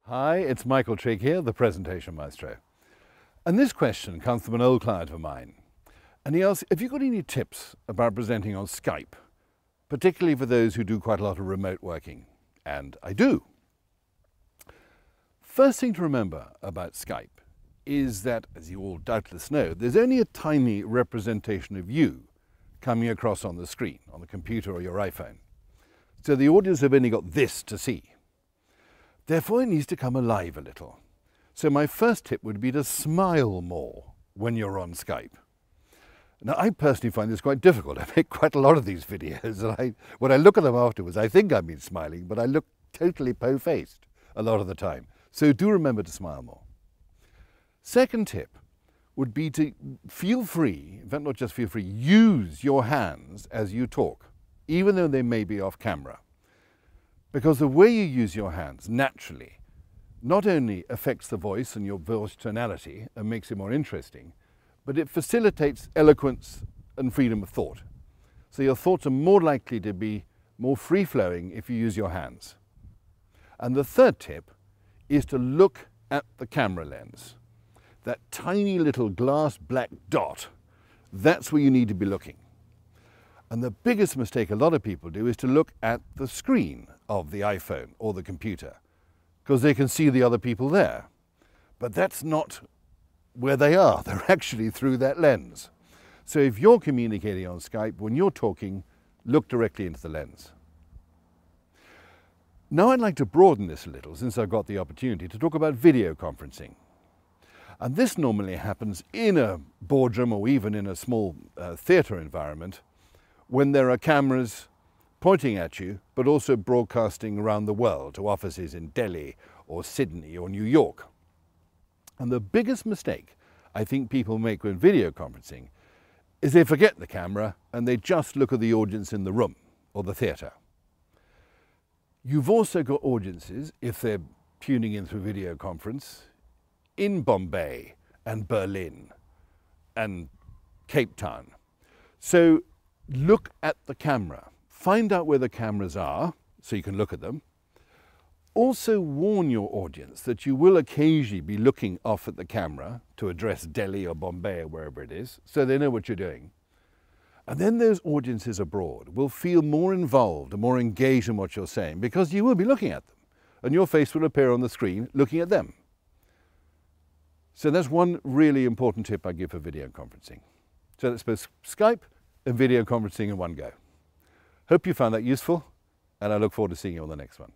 Hi, it's Michael Trigg here, the Presentation Maestro. And this question comes from an old client of mine. And he asks, have you got any tips about presenting on Skype, particularly for those who do quite a lot of remote working? And I do. First thing to remember about Skype is that, as you all doubtless know, there's only a tiny representation of you coming across on the screen, on the computer or your iPhone. So the audience have only got this to see. Therefore, it needs to come alive a little. So my first tip would be to smile more when you're on Skype. Now, I personally find this quite difficult. I make quite a lot of these videos, and when I look at them afterwards, I think I've been smiling, but I look totally po-faced a lot of the time. So do remember to smile more. Second tip would be to feel free, in fact, not just feel free, use your hands as you talk, even though they may be off camera. Because the way you use your hands naturally not only affects the voice and your voice tonality and makes it more interesting, but it facilitates eloquence and freedom of thought. So your thoughts are more likely to be more free-flowing if you use your hands. And the third tip is to look at the camera lens. That tiny little glass black dot, that's where you need to be looking. And the biggest mistake a lot of people do is to look at the screen of the iPhone or the computer, because they can see the other people there. But that's not where they are. They're actually through that lens. So if you're communicating on Skype, when you're talking, look directly into the lens. Now I'd like to broaden this a little, since I've got the opportunity, to talk about video conferencing. And this normally happens in a boardroom or even in a small theatre environment, when there are cameras pointing at you, but also broadcasting around the world to offices in Delhi or Sydney or New York. And the biggest mistake I think people make when video conferencing is they forget the camera and they just look at the audience in the room or the theatre. You've also got audiences, if they're tuning in through video conference, in Bombay and Berlin and Cape Town. So look at the camera. Find out where the cameras are so you can look at them. Also warn your audience that you will occasionally be looking off at the camera to address Delhi or Bombay or wherever it is, so they know what you're doing. And then those audiences abroad will feel more involved and more engaged in what you're saying because you will be looking at them and your face will appear on the screen looking at them. So that's one really important tip I give for video conferencing. So that's both Skype and video conferencing in one go. Hope you found that useful, and I look forward to seeing you on the next one.